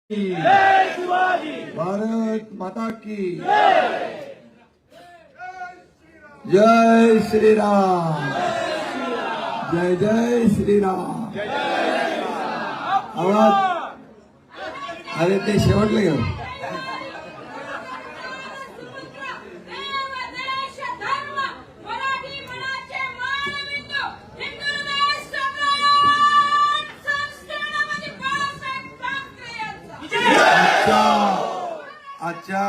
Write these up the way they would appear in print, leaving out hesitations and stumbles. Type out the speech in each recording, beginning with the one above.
जय शिवाजी। भारत माता की जय श्री राम। जय जय श्री राम। आवाज अरे ते शेवटलं घेऊ. अच्छा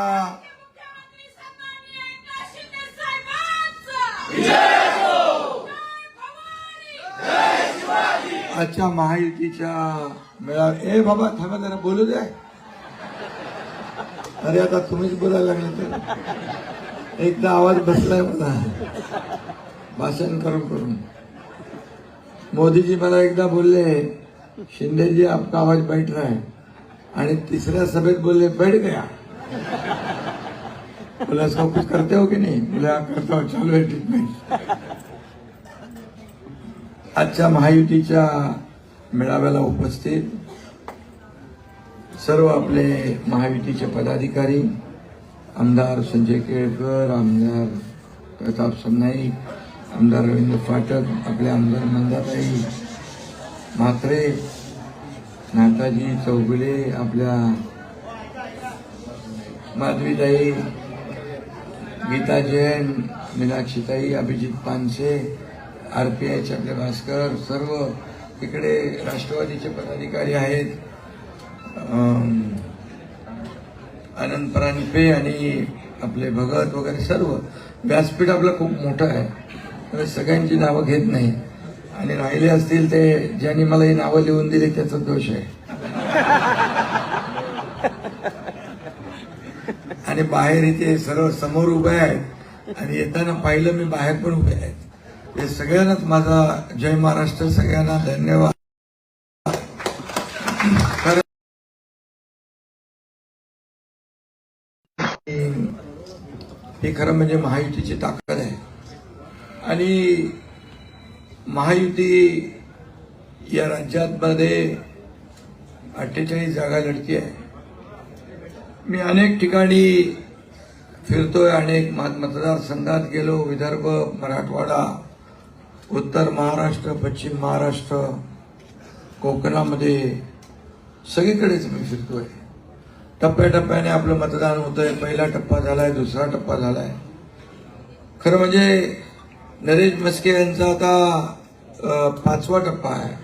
अच्छा महायुतीच्या मेळावा. ए बाबा थांबा जरा बोलू द्या. अरे आता तुम्हीच बोलायला लागले तर एकदा आवाज बसलाय मला भाषण करून करून. मोदीजी मला एकदा बोलले शिंदेजी आपका आवाज बैठ रहा है आणि तिसऱ्या सभेत बोलले बैठ गया. बोला इसका कुछ करते हो की नहीं. बोला करता हो, चालू है ट्रीटमेंट. आजच्या महायुतीच्या मेळाव्याला उपस्थित सर्व आपले महायुतीचे पदाधिकारी, आमदार संजय केळकर, आमदार प्रताप सरनाईक, आमदार रवींद्र फाटक, आपले आमदार मंदाताई म्हात्रे, नाताजी चौगुले, आपल्या माधवीताई, गीता जैन, मीनाक्षीताई, अभिजित पानसे, आरपीआयचे आपले भास्कर, सर्व इकडे राष्ट्रवादीचे पदाधिकारी आहेत, आनंद परांजपे आणि आपले भगत वगैरे सर्व. व्यासपीठ आपलं खूप मोठं आहे, तर सगळ्यांची नावं घेत नाही आणि राहिले असतील ते ज्यांनी मला ही नावं लिहून दिली त्याचा दोष आहे. आणि बाहेर इथे सर्व समोर उभे आहेत आणि येताना पाहिलं मी बाहेर पण उभे आहेत. हे सगळ्यांनाच माझा जय महाराष्ट्र, सगळ्यांना धन्यवाद. हे खरं म्हणजे महायुतीची ताकद आहे आणि महायुती या राज्यामध्ये 48 जागा लढती आहे. मी अनेक ठिकाणी फिरतोय, अनेक मतदारसंघात गेलो. विदर्भ, मराठवाडा, उत्तर महाराष्ट्र, पश्चिम महाराष्ट्र, कोकणामध्ये सगळीकडेच मी फिरतोय. टप्प्याटप्प्याने आपलं मतदान होतंय. पहिला टप्पा झालाय, दुसरा टप्पा झालाय. खरं म्हणजे नरेश म्हस्के यांचा आता 5वा टप्पा आहे.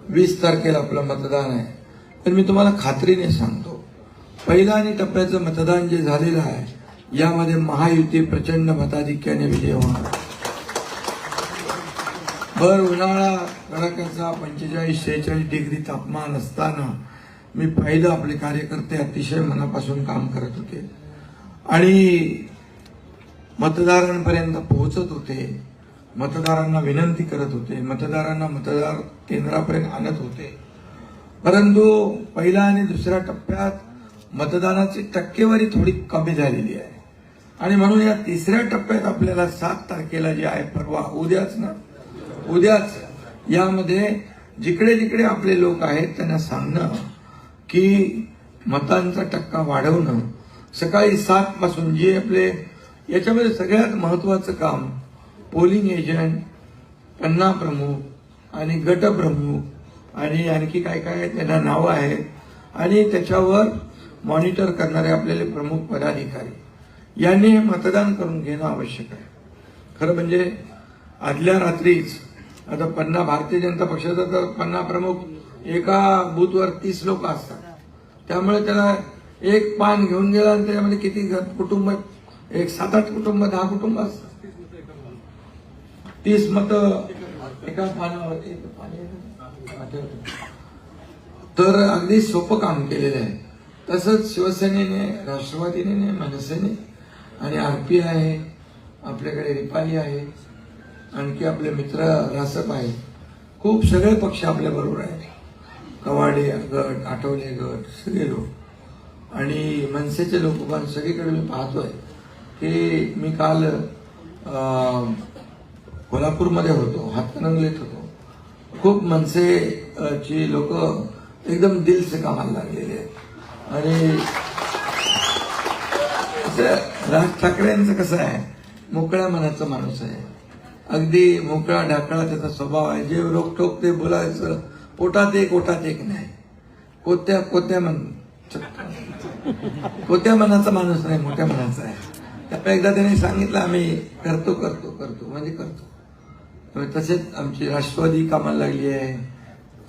20 तारखेला आपलं मतदान आहे. तर मी तुम्हाला खात्रीने सांगतो, पहिला आणि टप्प्याचं मतदान जे झालेलं आहे यामध्ये महायुती प्रचंड मताधिक्याने विजय होणार. भर उन्हाळा कडाक्याचा 45-46 डिग्री तापमान असताना मी पाहिलं आपले कार्यकर्ते अतिशय मनापासून काम करत होते आणि मतदारांपर्यंत पोहोचत होते, मतदारांना विनंती करत होते, मतदारांना मतदार केंद्रापर्यंत आणत होते. परंतु पहिल्या आणि दुसऱ्या टप्प्यात मतदानाची टक्केवारी थोडी कमी झालेली आहे आणि म्हणून या तिसऱ्या टप्प्यात आपल्याला 7 तारखेला जे आहे, परवा, उद्याच यामध्ये जिकडे जिकडे आपले लोक आहेत त्यांना सांगणं की मतांचा टक्का वाढवणं. सकाळी 7 पासून जे आपले याच्यामध्ये सगळ्यात महत्वाचं काम पोलिंग एजंट, पन्ना प्रमुख आणि गट प्रमुख आणि आणखी काय काय त्यांना नावं आहेत आणि त्याच्यावर मॉनिटर करणारे आपल्याला प्रमुख पदाधिकारी यांनी हे मतदान करून घेणं आवश्यक आहे. खरं म्हणजे आदल्या रात्रीच आता पन्ना, भारतीय जनता पक्षाचा तर पन्ना प्रमुख एका बूथवर 30 लोक असतात. त्यामुळे त्याला एक पान घेऊन गेला आणि त्याच्यामध्ये किती कुटुंब, एक 7-8 कुटुंब, 10 कुटुंब असतात. 30 मतं एका पानावर. तर अगदी सोपं काम केलेलं आहे. तसंच शिवसेनेने, राष्ट्रवादीने, मनसेने आणि आरपीआय आहे, आपल्याकडे रिपाई आहे, आणखी आपले मित्र रासप आहे. खूप सगळे पक्ष आपल्या बरोबर आहेत. कवाडे गट, आठवले गट, सगळे लोक आणि मनसेचे लोक पण सगळीकडे मी पाहतोय की मी काल कोल्हापूरमध्ये होतो, हातकणंगलेत होतो. खूप मनसेची लोक एकदम दिल से कामाला लागलेले आहेत आणि राज ठाकरेंचं कसं आहे, मोकळ्या मनाचा माणूस आहे, अगदी मोकळा ढाकळा त्याचा स्वभाव आहे. जे रोकठोक ते बोलायचं, पोटात एक नाही, कोत्या मनाचा माणूस नाही, मोठ्या मनाचा आहे. त्यामुळे एकदा त्यांनी सांगितलं आम्ही करतो म्हणजे करतो. तसेच आमची राष्ट्रवादी कामाला लागली आहे,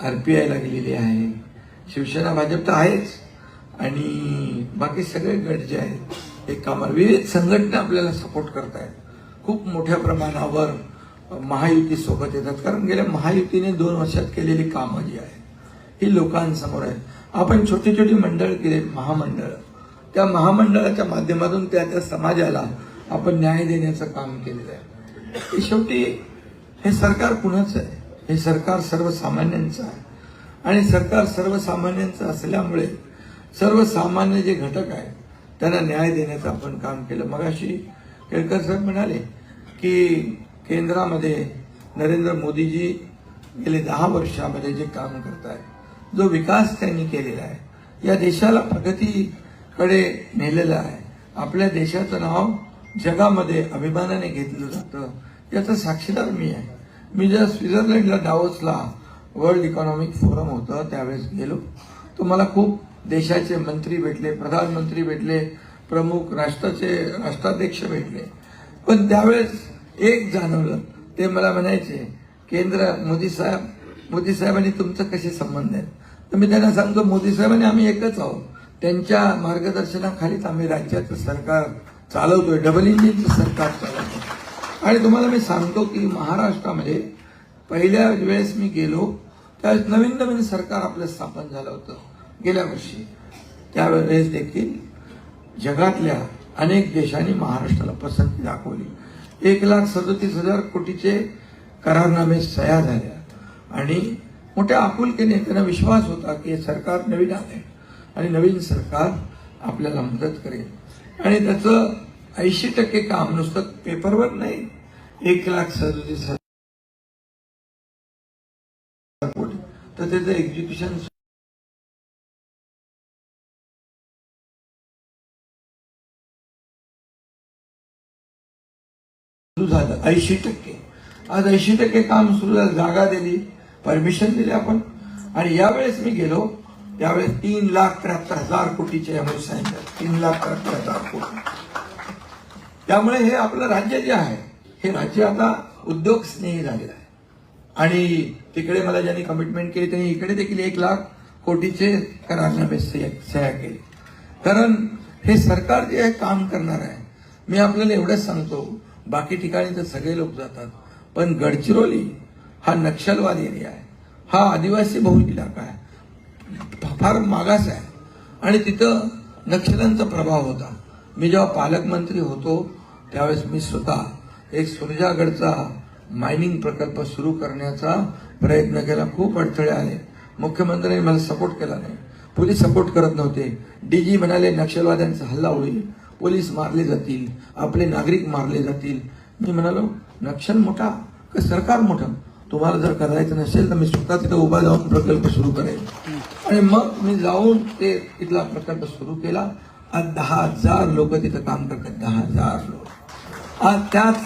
RPI लागलेली आहे, शिवसेना भाजप तर आहेच, आणि बाकी सगळे गट जे आहेत एक कामाला, विविध संघटना आपल्याला सपोर्ट करतायत. खूप मोठ्या प्रमाणावर महायुती सोबत येतात, कारण गेल्या महायुतीने 2 वर्षात केलेली कामं जी आहेत ही लोकांसमोर आहे. आपण छोटी छोटी मंडळ केले, महामंडळ, त्या महामंडळाच्या माध्यमातून त्या समाजाला आपण न्याय देण्याचं काम केलेलं आहे. शेवटी हे सरकार कुणाचं आहे? हे सरकार सर्वसामान्यांचं आहे, आणि सरकार सर्वसामान्यांचं असल्यामुळे सर्वसामान्य जे घटक आहेत त्यांना न्याय देण्याचं आपण काम केलं. मगाशी केळकर साहेब म्हणाले की केंद्रामध्ये नरेंद्र मोदीजी गेले 10 वर्षामध्ये जे काम करत आहेत, जो विकास त्यांनी केलेला आहे, या देशाला प्रगतीकडे नेलेलं आहे, आपल्या देशाचं नाव जगामध्ये अभिमानाने घेतलं जातं, याचा साक्षीदार मी आहे. मी ज्या स्वित्झर्लंडला डावोसला वर्ल्ड इकॉनॉमिक फोरम होतं त्यावेळेस गेलो, तो मला खूप देशाचे मंत्री भेटले, प्रधानमंत्री भेटले, प्रमुख राष्ट्राध्यक्ष भेटले. पण त्यावेळेस एक जाणवलं, ते मला म्हणायचे केंद्र मोदी साहेबांनी तुमचं कसे संबंध आहेत? तर मी त्यांना सांगतो मोदी साहेबांनी आम्ही एकच आहोत, त्यांच्या मार्गदर्शनाखालीच आम्ही राज्याचं सरकार चालवतोय, डबल इंजिनचं सरकार चालवतोय. आणि तुम्हाला मी सांगतो की महाराष्ट्रामध्ये पहिल्या वेळेस मी गेलो त्यावेळेस नवीन सरकार आपलं स्थापन झालं होतं गेल्या वर्षी. त्यावेळेस देखील जगातल्या अनेक देशांनी महाराष्ट्राला पसंती दाखवली. 1,37,000 कोटीचे करारनामे सह्या झाल्या, आणि मोठ्या आपुलकीने त्यांना विश्वास होता की हे सरकार नवीन आहे आणि नवीन सरकार आपल्याला मदत करेल. आणि त्याचं 80% काम नुसतं पेपरवर नाही, 1,37,000 कोटी, तर त्याचं एक्झिक्युशन सुरू झालं. 80%. आज 80% काम सुरू झालं, जागा दिली, परमिशन दिली आपण. आणि यावेळेस मी गेलो त्यावेळेस 3,73,000 कोटीचे एमओयू साईन झाले, 3,73,000 कोटी. त्यामुळे हे आपलं राज्य जे आहे हे राज्य आता उद्योग स्नेही झालेलं आहे. आणि तिकडे मला ज्यांनी कमिटमेंट केली त्यांनी इकडे देखील 1,00,000 कोटीचे करारनामे सह्या केले. कारण हे सरकार जे आहे काम करणार आहे. मी आपल्याला एवढंच सांगतो, बाकी ठिकाणी तर सगळे लोक जातात, पण गडचिरोली हा नक्षलवाद एरिया आहे, हा आदिवासी बहुल इलाका आहे, फार मागास आहे, आणि तिथं नक्षल्यांचा प्रभाव होता. मी जेव्हा पालकमंत्री होतो त्यावेळेस मी स्वतः एक सुरजागडचा मायनिंग प्रकल्प सुरू करण्याचा प्रयत्न केला. खूप अडथळे आले, मुख्यमंत्र्यांनी मला सपोर्ट केला नाही, पोलीस सपोर्ट करत नव्हते. DG म्हणाले नक्षलवाद्यांचा हल्ला होईल, पोलीस मारले जातील, आपले नागरिक मारले जातील. मी म्हणालो नक्षल मोठा का सरकार मोठं? तुम्हाला जर करायचं नसेल तर मी स्वतः तिथं उभा जाऊन प्रकल्प सुरू करेन. आणि मग मी जाऊन ते तिथला प्रकल्प सुरू केला. आज 10,000 लोक तिथं काम करतात, 10,000 लोक. आज त्याच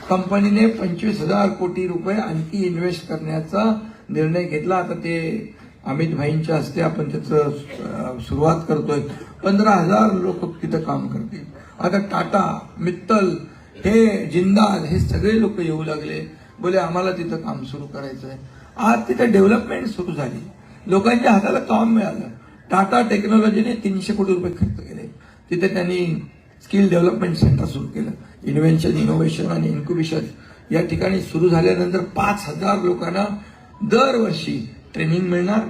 कंपनीने 25,000 कोटी रुपये आणखी इन्व्हेस्ट करण्याचा निर्णय घेतला. आता ते अमित भाईंच्या हस्ते आपण त्याचं सुरुवात करतोय. 15,000 लोक तिथं काम करतील. आता टाटा, मित्तल, हे जिंदाल, हे सगळे लोक येऊ लागले, बोले आम्हाला तिथं काम सुरू करायचं आहे. आज तिथे डेव्हलपमेंट सुरू झाली, लोकांच्या हाताला काम मिळालं. टाटा टेक्नॉलॉजीने 300 कोटी रुपये खर्च केले. तिथे त्यांनी स्किल डेव्हलपमेंट सेंटर सुरू केलं. इन्व्हेन्शन, इनोव्हेशन आणि इन्क्युबेशन या ठिकाणी सुरू झाल्यानंतर 5,000 लोकांना दरवर्षी ट्रेनिंग मिळणार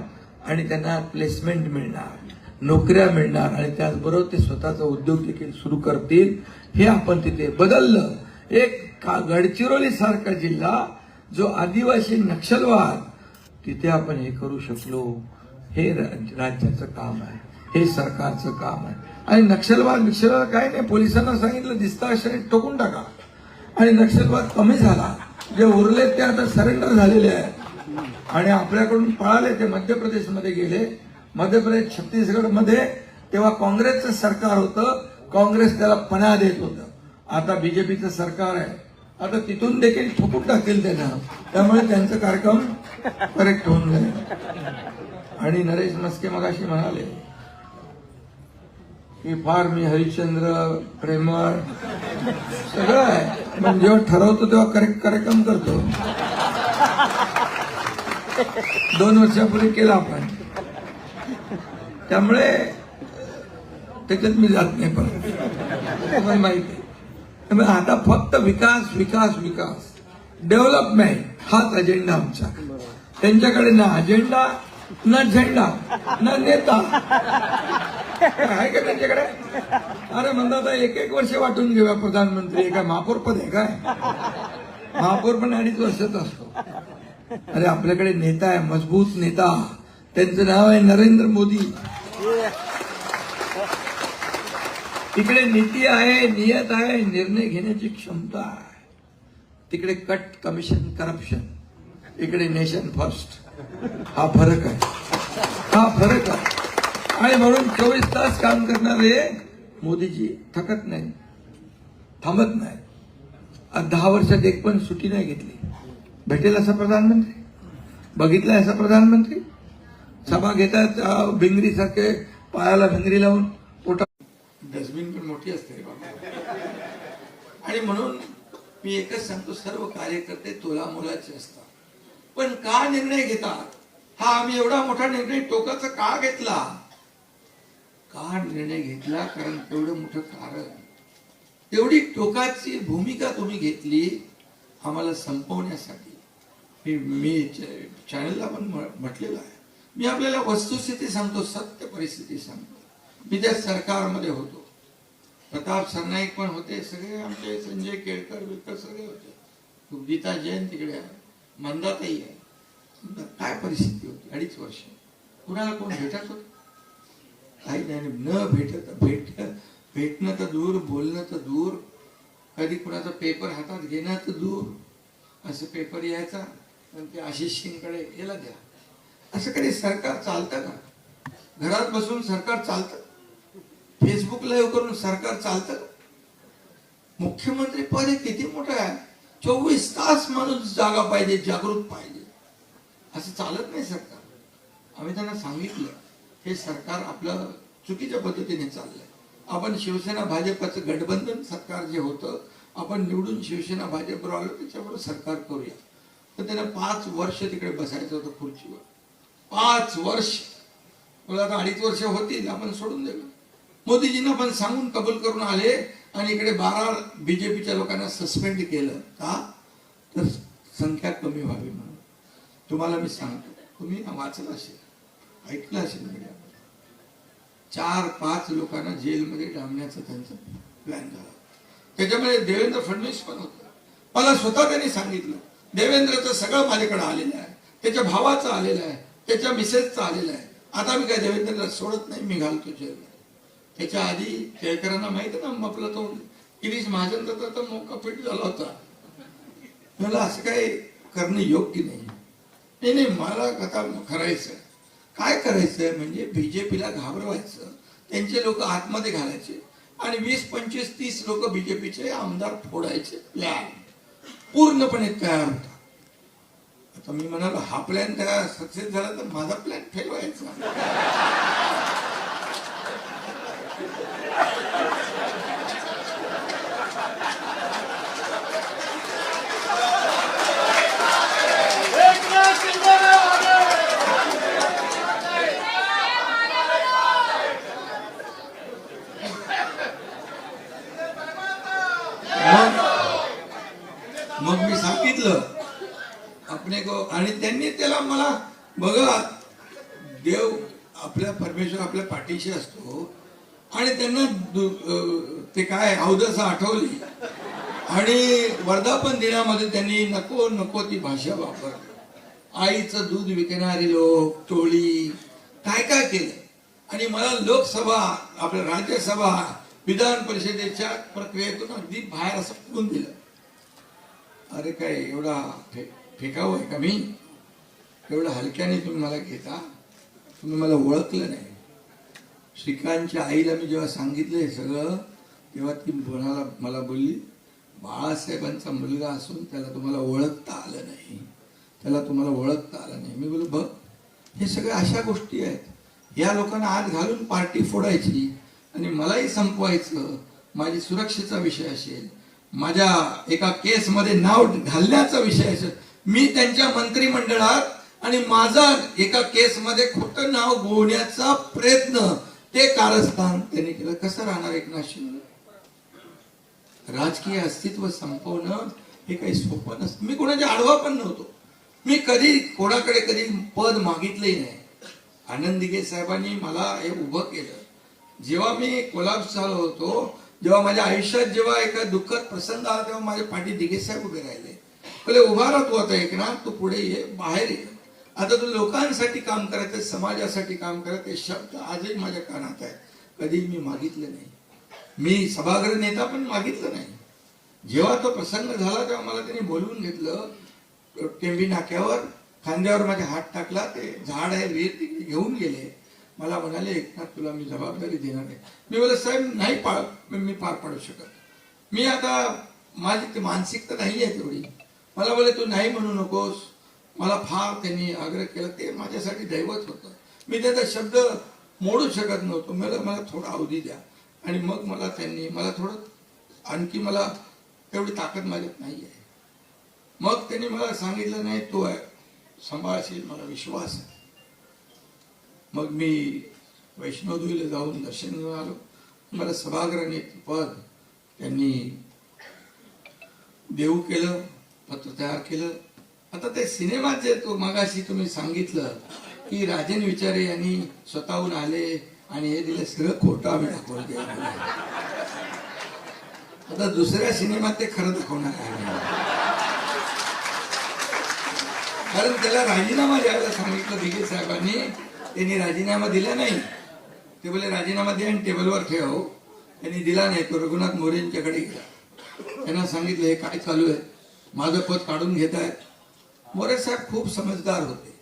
आणि त्यांना प्लेसमेंट मिळणार, नोकऱ्या मिळणार, आणि त्याचबरोबर ते स्वतःचा उद्योग देखील सुरू करतील. हे आपण तिथे बदललं. एक गडचिरोली सारखा जिल्हा जो आदिवासी नक्षलवाद, तिथे आपण हे करू शकलो. हे राज्याचं काम आहे, हे सरकारचं काम आहे. आणि नक्षलवाद काय नाही, पोलिसांना सांगितलं दिसता अशा ठोकून टाका, आणि नक्षलवाद कमी झाला. जे उरले ते आता सरेंडर झालेले आहेत आणि आपल्याकडून पळाले. ते मध्य प्रदेशमध्ये गेले, मध्य प्रदेश, छत्तीसगडमध्ये तेव्हा काँग्रेसचं सरकार होतं, काँग्रेस त्याला पणा देत होतं. आता बीजेपीचं सरकार आहे, आता तिथून देखील ठोकून टाकेल त्यांना. त्यामुळे त्यांचा कार्यक्रम करेक्ट होऊन जाईल. आणि नरेश मस्के मगाशी म्हणाले की फार मी हरिश्चंद्र प्रेमळ सगळं आहे, पण जेव्हा ठरवतो तेव्हा करेक्ट कार्यक्रम करतो. 2 वर्षापूर्वी केला आपण, त्यामुळे त्याच्यात मी जात नाही. पण तुम्हाला माहिती आहे, त्यामुळे आता फक्त विकास विकास विकास, डेव्हलपमेंट हाच अजेंडा आमचा. त्यांच्याकडे ना अजेंडा, ना झेंडा, ना नेता आहे का त्यांच्याकडे? अरे म्हणतात 1-1 वर्ष वाटून घेऊया प्रधानमंत्री. हे काय महापौर पद आहे काय? महापौर पण 2.5 वर्षाचा असतो. अरे आपल्याकडे नेता आहे, मजबूत नेता. त्यांचं नाव आहे नरेंद्र मोदी. तिकडे नीती आहे, नियत आहे, निर्णय घेण्याची क्षमता आहे. तिकडे कट, कमिशन, करप्शन, इकडे नेशन फर्स्ट. हा फरक आहे, हा फरक आहे. आणि म्हणून 24 तास काम करणारे मोदीजी थकत नाही, थांबत नाही. 10 वर्षात एक पण सुट्टी नाही घेतली. भेटेल असा प्रधानमंत्री बघितला, असा प्रधानमंत्री. सभा घेतात भिंगरी सारखे, पायाला भिंगरी लावून, पोटा डस्टबिन पण मोठी असते बाबा. आणि म्हणून मी एकच सांगतो, सर्व कार्यकर्ते तोला मोलाचे असतात. पण का निर्णय घेतात? हा आम्ही एवढा मोठा निर्णय टोकाचा का घेतला? का निर्णय घेतला? कारण तेवढं मोठं कारण, तेवढी टोकाची भूमिका तुम्ही घेतली आम्हाला संपवण्यासाठी. मी चॅनलला पण म्हटलेलं आहे, मी आपल्याला वस्तुस्थिती सांगतो, सत्य परिस्थिती सांगतो. मी त्या सरकारमध्ये होतो, प्रताप सरनाईक पण होते, सगळे आमचे संजय केळकर बिळकर सगळे होते, गीता जैन तिकडे आहे, मंदाताई आहे. काय परिस्थिती होती? 2.5 वर्ष कुणाला कोण भेटत होत? काही नाही. न भेटणं तर दूर, बोलणं तर दूर, कधी कुणाचा पेपर हातात घेणं तर दूर. असं पेपर यायचा आणि ते आशिष सिंगकडे याला द्या. असं कधी सरकार चालतं का? घरात बसून सरकार चालतं? फेसबुक लाईव्ह करून सरकार चालतं? मुख्यमंत्री पद हे किती मोठं आहे. 24 तास माणूस जागा पाहिजे, जागृत पाहिजे. असं चालत नाही सरकार. आम्ही त्यांना सांगितलं, हे सरकार आपलं चुकीच्या पद्धतीने चाललंय. आपण शिवसेना भाजपचं गठबंधन सरकार जे होतं, आपण निवडून शिवसेना भाजपवर आलो, त्याच्याबरोबर सरकार करूया. तर त्यांना 5 वर्ष तिकडे बसायचं होतं खुर्चीवर. 5 वर्ष. मला आता 2.5 वर्ष होतील, आपण सोडून देऊ. मोदीजींना पण सांगून कबूल करून आले आणि इकडे 12 बीजेपीच्या लोकांना सस्पेंड केलं. का? तर संख्या कमी व्हावी म्हणून. तुम्हाला मी सांगतो, तुम्ही वाचलं असेल, ऐकलं असेल मीडियामध्ये, 4-5 लोकांना जेलमध्ये डांबण्याचा त्यांचा प्लॅन झाला. त्याच्यामध्ये देवेंद्र फडणवीस पण होतं. मला स्वतः त्यांनी सांगितलं, देवेंद्रचं सगळं माझ्याकडे आलेलं आहे, त्याच्या भावाचं आलेलं आहे, त्याच्या मिसेसचं आलेलं आहे. आता मी काय देवेंद्रला सोडत नाही, मी घालतो जेलमध्ये. त्याच्या आधी केळकरांना माहिती ना, आपला तो गिरीश महाजनचा तर मोका फिट झाला होता. मला असं काही करणं योग्य नाही. नाही, मला आता करायचं काय करायचंय म्हणजे बीजेपीला घाबरवायचं, त्यांचे लोक आतमध्ये घालायचे आणि 20-25-30 लोक बीजेपीचे आमदार फोडायचे. प्लॅन पूर्णपणे तयार होता. आता मी म्हणालो, हा प्लॅन तयार सक्सेस झाला तर माझा प्लॅन फेल व्हायचा. मग मी सांगितलं आपणे को, आणि त्यांनी त्याला मला, बघा देव आपल्या परमेश्वर आपल्या पाठीशी असतो. आणि त्यांना ते काय अवदसा आठवली आणि वर्धापन दिनामध्ये त्यांनी नको नको ती भाषा वापरली. आईचं दूध विकणारे लोक, टोळी, काय काय केलं. आणि मला लोकसभा, आपल्या राज्यसभा, विधान परिषदेच्या प्रक्रियेतून अगदी बाहेर असं पडून दिलं. अरे काय एवढा फेकाव आहे का मी? एवढं हलक्याने तुम्ही मला घेता? तुम्ही मला ओळखलं नाही. श्रीकांतच्या आईला मी जेव्हा सांगितलं हे सगळं, तेव्हा ती मला बोलली, बाळासाहेबांचा मुलगा असून त्याला तुम्हाला ओळखता आलं नाही, त्याला तुम्हाला ओळखता आलं नाही. मी बोललो बघ, हे सगळ्या अशा गोष्टी आहेत, या लोकांना आत घालून पार्टी फोडायची आणि मलाही संपवायचं, माझी सुरक्षेचा विषय असेल, माझ्या एका केसमध्ये नाव घालण्याचा विषय असेल, मी त्यांच्या मंत्रिमंडळात आणि माझा एका केसमध्ये खोटं नाव गोवण्याचा प्रयत्न, ते कारस्थान त्यांनी केलं. कसं राहणार एकनाथ शिंदे? राजकीय अस्तित्व संपवणं हे काही सोपं नसतं. मी कोणाच्या आडवा पण नव्हतो, मी कधी कोणाकडे कधी पद मागितलंही नाही. आनंद दिघे साहेबांनी मला हे उभं केलं. जेव्हा मी कोल्हापूर झालो होतो, जेव्हा माझ्या आयुष्यात जेव्हा एका दुःखद प्रसंग आला, तेव्हा माझ्या पाठी दिघे साहेब उभे राहिले. बोले उभा राहतो आता एकनाथ, तू पुढे ये, बाहेर ये, आता तू लोकांसाठी काम करायचं, समाजासाठी काम करायचं. शब्द आजही माझ्या कानात आहे. कधी मी मागितलं नाही, मी सभागृह नेता पण मागितलं नाही. जेव्हा तो प्रसंग झाला तेव्हा मला त्यांनी बोलवून घेतलं, टेंबी नाक्यावर खांद्यावर माझा हात टाकला, ते झाड आहे वीर तिकडे घेऊन गेले. मला म्हणाले एकनाथ तुला मी जबाबदारी देणार आहे. मी बोलले साहेब नाही मी पार पाडू शकत, मी आता माझी ती मानसिकता नाही आहे तेवढी. मला बोले तू नाही म्हणू नकोस. मला फार त्यांनी आग्रह केला, ते माझ्यासाठी दैवत होतं. मी त्याचा शब्द मोडू शकत नव्हतो. मला थोडा अवधी द्या. आणि मग मला थोडं आणखी, मला तेवढी ताकद माझ्यात नाही आहे. मग त्यांनी मला सांगितलं नाही तू सांभाळशील, मला विश्वास आहे. मग मी वैष्णोदेवीला जाऊन दर्शन घेऊन आलो. मला सभागृह नेते पद त्यांनी देऊ केलं, पत्र तयार केलं. आता ते सिनेमात जे तो मगाशी तुम्ही सांगितलं की राजन विचारे यांनी स्वतःहून आले आणि हे दिलं, सगळं खोटं आम्ही दाखवलं. आता दुसऱ्या सिनेमात ते खरं दाखवणार आहे, कारण त्याला राजीनामा द्यायला सांगितलं दिघे साहेबांनी. त्यांनी राजीनामा दिला नाही. ते बोले राजीनामा दे आणि टेबलवर ठेव. त्यांनी दिला नाही. तो रघुनाथ मोरेंच्याकडे गेला. त्यांना सांगितलं हे काय चालू आहे, माझं पद काढून घेत आहेत. मोरे साहेब खूप समजदार होते.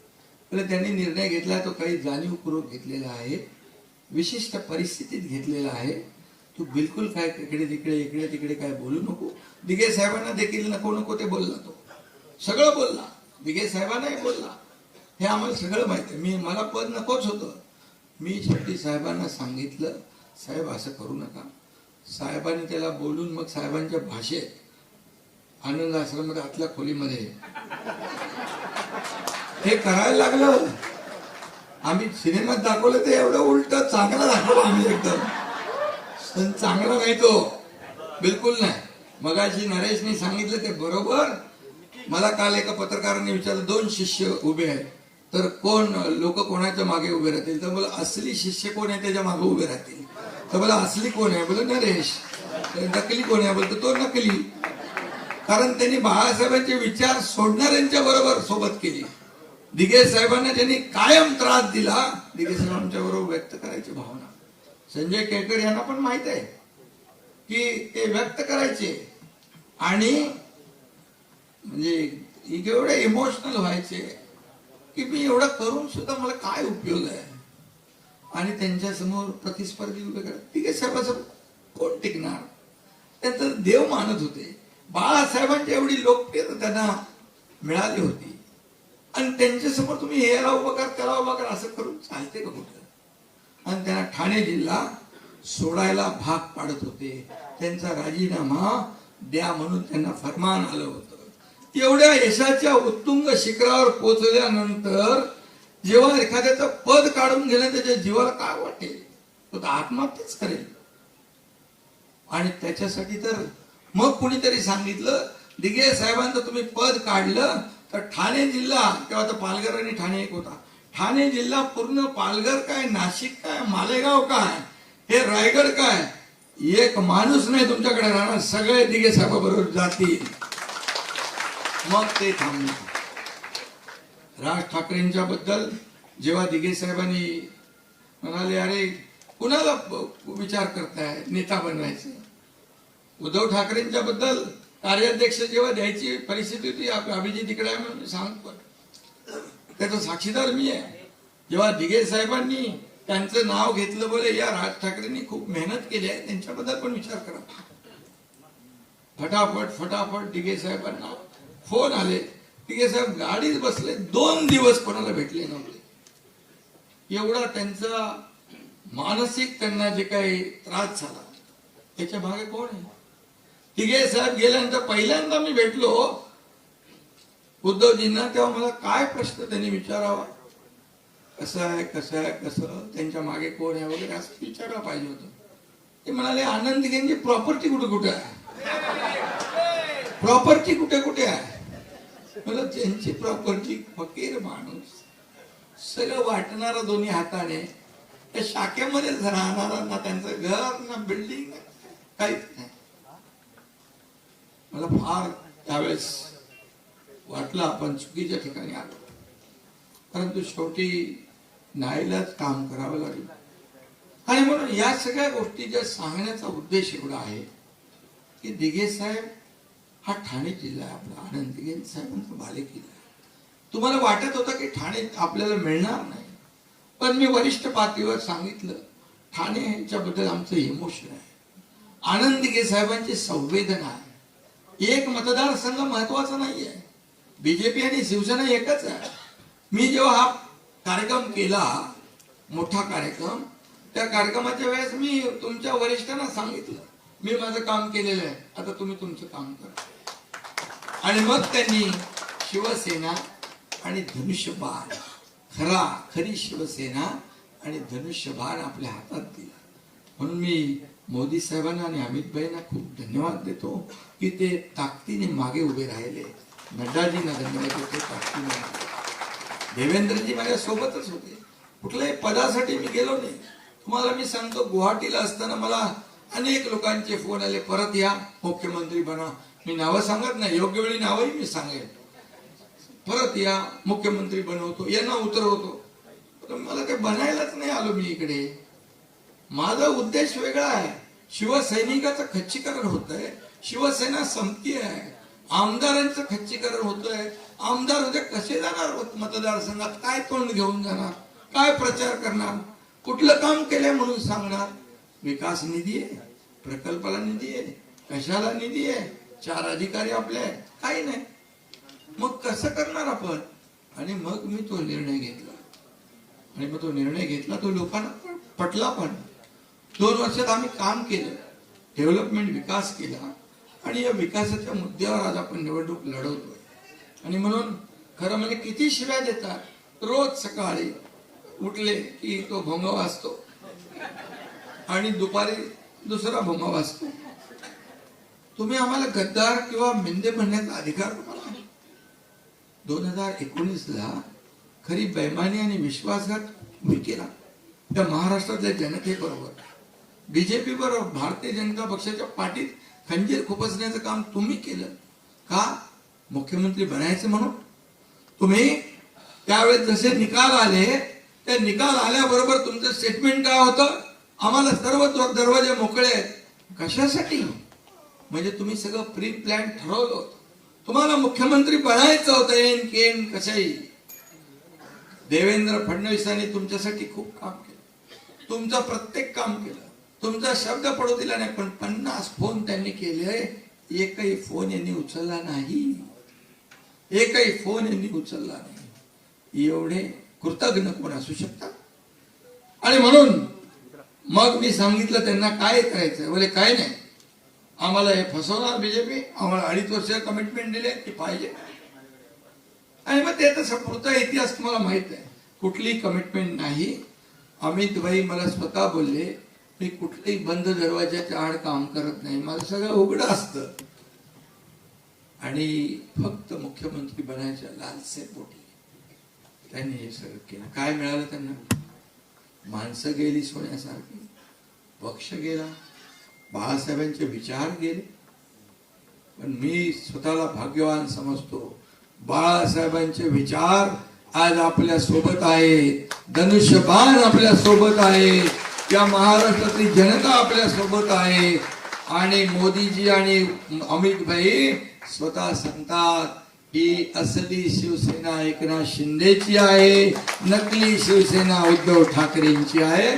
त्यांनी निर्णय घेतला, तो काही जाणीवपूर्वक घेतलेला आहे, विशिष्ट परिस्थितीत घेतलेला आहे. तू बिलकुल काय इकडे तिकडे काय बोलू नको. दिघे साहेबांना देखील नको ते बोलला. तो सगळं बोलला, दिघे साहेबांनाही बोलला. हे आम्हाला सगळं माहिती आहे. मला पद नकोच होतं. मी शेट्टी साहेबांना सांगितलं साहेब असं करू नका. साहेबांनी त्याला बोलून मग साहेबांच्या भाषेत आनंद आश्रमामध्ये आतल्या खोलीमध्ये हे करायला लागलं. आम्ही सिनेमात दाखवलं ते एवढं उलट चांगलं दाखवलं आम्ही एकदम. पण चांगला नाही तो, बिलकुल नाही. मगाशी नरेशने सांगितलं ते बरोबर. मला काल एका पत्रकाराने विचारलं 2 शिष्य उभे आहेत तर लोक कोणाच्या मागे उभे राहतील. तर मला असली शिष्य कोण आहे त्याच्या मागे उभे राहतील. तर मला असली कोण आहे, बोल नरेश. नकली कोण आहे, बोलतो तो नकली. कारण त्यांनी बाळासाहेबांचे विचार सोडणाऱ्यांच्या बरोबर सोबत केली. दिघे साहेबांना त्यांनी कायम त्रास दिला. दिघे साहेबांच्या बरोबर व्यक्त करायची भावना संजय केळकर यांना पण माहित आहे की ते व्यक्त करायचे. आणि म्हणजे एवढे इमोशनल व्हायचे की मी एवढं करून सुद्धा मला काय उपयोग आहे. आणि त्यांच्या समोर प्रतिस्पर्धी उभे करत दिघे साहेबांचं कोण टिकणार. त्यांचं देव मानत होते. बाळासाहेबांची एवढी लोकप्रियता त्यांना मिळाली होती. आणि त्यांच्यासमोर तुम्ही याला उभं कर त्याला उभं कर असं करून चालते का कुठं. आणि त्यांना ठाणे जिल्हा सोडायला भाग पाडत होते. त्यांचा राजीनामा द्या म्हणून त्यांना फरमान आलं होतं. एवढ्या यशाच्या उत्तुंग शिखरावर पोहोचल्यानंतर जेव्हा एखाद्याचं पद काढून घेणं त्याच्या जीवाला काय वाटेल, तो आत्महत्याच करेल. आणि त्याच्यासाठी तर मग कुणीतरी सांगितलं दिघे साहेबांचं तुम्ही पद काढलं तर ठाणे जिल्हा, तेव्हा तर पालघर आणि ठाणे एक होता, ठाणे जिल्हा पूर्ण पालघर काय, नाशिक काय, मालेगाव काय, हे रायगड काय, एक माणूस नाही तुमच्याकडे राहणार, सगळे दिघे साहेबाबरोबर जातील. मग ते थांबले. राज ठाकरेंच्या बद्दल जेव्हा दिघे साहेबांनी म्हणाले अरे कुणाला विचार करताय नेता बनवायचं. उद्धव ठाकरेंच्या बद्दल कार्याध्यक्ष जेव्हा द्यायची परिस्थिती होती, अभिजित इकडे आहे म्हणून सांगतो, त्याचा साक्षीदार मी आहे. जेव्हा दिघे साहेबांनी त्यांचं नाव घेतलं बोले या राज ठाकरेंनी खूप मेहनत केली आहे, त्यांच्याबद्दल पण विचार करा. फटाफट दिघे साहेबांना फोन आले. दिघे साहेब गाडीत बसले, 2 दिवस कोणाला भेटले नव्हते. एवढा त्यांचा मानसिक त्यांना जे काही त्रास झाला त्याच्या मागे कोण आहे? दिघे साहेब गेल्यानंतर पहिल्यांदा मी भेटलो उद्धवजींना, तेव्हा मला काय प्रश्न त्यांनी विचारावा, कसं आहे कसं, त्यांच्या मागे कोण आहे वगैरे असं विचारायला पाहिजे होतं. ते म्हणाले आनंद दिघेंची प्रॉपर्टी कुठे कुठे आहे, प्रॉपर्टी कुठे कुठे आहे. मला त्यांची प्रॉपर्टी, फकीर माणूस, सगळं वाटणारा दोन्ही हाताने, त्या शाखेमध्येच राहणारा, ना त्यांचं घर ना बिल्डिंग काहीच नाही. मला फार त्यावेळेस वाटलं आपण चुकीच्या ठिकाणी आलो, परंतु शेवटी नाईलाज काम करावं लागलं. आणि म्हणून या सगळ्या गोष्टी ज्या सांगण्याचा उद्देश एवढा आहे की दिघे साहेब हा ठाणे जिल्हा आहे आपला, आनंद दिघे साहेबांचा बालेकिल्ला आहे. तुम्हाला वाटत होतं की ठाणे आपल्याला मिळणार नाही, पण मी वरिष्ठ पातळीवर सांगितलं ठाणे यांच्याबद्दल आमचं इमोशन आहे, आनंद दिघे साहेबांची संवेदना आहे. एक मतदारसंघ महत्वाचा नाही आहे, बीजेपी आणि शिवसेना एकच आहे. मी जेव्हा हा कार्यक्रम केला, मोठा कार्यक्रम, त्या कार्यक्रमाच्या वेळेस मी तुमच्या वरिष्ठांना सांगितलं मी माझं काम केलेलं आहे, आता तुम्ही तुमचं काम करा. आणि मग त्यांनी शिवसेना आणि धनुष्यबाण, खरी शिवसेना आणि धनुष्यबाण आपल्या हातात दिला. म्हणून मी मोदी साहेबांना आणि अमित भाईंना खूप धन्यवाद देतो की ते ताकदीने मागे उभे राहिले. नड्डाजींना धन्यवाद देतो ताकदीने. देवेंद्रजी माझ्या सोबतच होते, कुठल्याही पदासाठी मी गेलो नाही. तुम्हाला मी सांगतो, गुवाहाटीला असताना मला अनेक लोकांचे फोन आले, परत या मुख्यमंत्री बना. मी नावं सांगत नाही, योग्य वेळी नावही मी सांगेन. परत या मुख्यमंत्री बनवतो, यांना उतरवतो. पण मला ते बनायलाच नाही आलो मी इकडे. माझा उद्देश वेगळा आहे. शिवसैनिकाचं खच्चीकरण होत आहे, शिवसेना संपती आहे, आमदारांचं खच्चीकरण होतंय. आमदार उद्या कसे जाणार मतदारसंघात, काय तोंड घेऊन जाणार, काय प्रचार करणार, कुठलं काम केलंय म्हणून सांगणार. विकास निधी आहे, प्रकल्पाला निधी आहे, कशाला निधी आहे, 4 अधिकारी आपले आहेत, काही नाही. मग कसं करणार आपण? आणि मग मी तो निर्णय घेतला, आणि मग तो निर्णय घेतला, तो लोकांना पटला पण. 2 वर्षात आम्ही काम केलं, डेव्हलपमेंट, विकास केला, आणि या विकासाच्या मुद्द्यावर आज आपण निवडणूक लढवतोय. आणि म्हणून खरं म्हणजे किती शिव्या देतात. रोज सकाळी उठले की तो भोंगा वाजतो आणि दुपारी दुसरा भोंगा वाजतो. तुम्ही आम्हाला गद्दार किंवा मेंदे म्हणण्याचा अधिकार तुम्हाला नाही. 2019ला खरी बेईमानी आणि विश्वासघात तुम्ही केला त्या महाराष्ट्रातल्या जनतेबरोबर, बीजेपी बरोबर, भारतीय जनता पक्षाच्या पाठीत खंजीर खुपसण्याचं काम तुम्ही केलं. का? मुख्यमंत्री बनायचं म्हणून. तुम्ही त्यावेळेस जसे निकाल आले, त्या निकाल आल्याबरोबर तुमचं स्टेटमेंट काय होतं? आम्हाला सर्व दरवाजे मोकळे आहेत. कशासाठी? म्हणजे तुम्ही सगळं प्री प्लॅन ठरवलं होतं. तुम्हाला मुख्यमंत्री बनायचं होतं एन केन कशाही. देवेंद्र फडणवीसांनी तुमच्यासाठी खूप काम केलं, तुमचं प्रत्येक काम केलं, तुमचा शब्द पडू दिला नाही. पण 50 फोन त्यांनी केले, एकही फोन यांनी उचलला नाही, एकही फोन यांनी उचलला नाही. एवढे कृतज्ञ कोण असू शकतात? आणि म्हणून मग मी सांगितलं त्यांना काय करायचं. बोले काय नाही, आम्हाला हे फसवणार बीजेपी, आम्हाला 2.5 वर्ष कमिटमेंट दिले की पाहिजे. आणि मग ते तसं पुढचा इतिहास तुम्हाला माहित आहे. कुठली कमिटमेंट नाही. अमित भाई मला स्वतः बोलले, मी कुठल्याही बंद दरवाजाच्या आड काम करत नाही, माझं सगळं उघडं असतं. आणि फक्त मुख्यमंत्री बनायच्या लालसेपोटी त्यांनी हे सगळं केलं. काय मिळालं त्यांना? माणसं गेली सोन्यासारखी, पक्ष गेला, बाळासाहेबांचे विचार गेले. पण मी स्वतःला भाग्यवान समजतो. बाळासाहेबांचे विचार आज आपल्या सोबत आहे, धनुष्यबाण आपल्या सोबत आहे, या महाराष्ट्रातली जनता आपल्या सोबत आहे. आणि मोदीजी आणि अमित भाई स्वतः सांगतात ही असली शिवसेना एकनाथ शिंदेची आहे, नकली शिवसेना उद्धव ठाकरेंची आहे.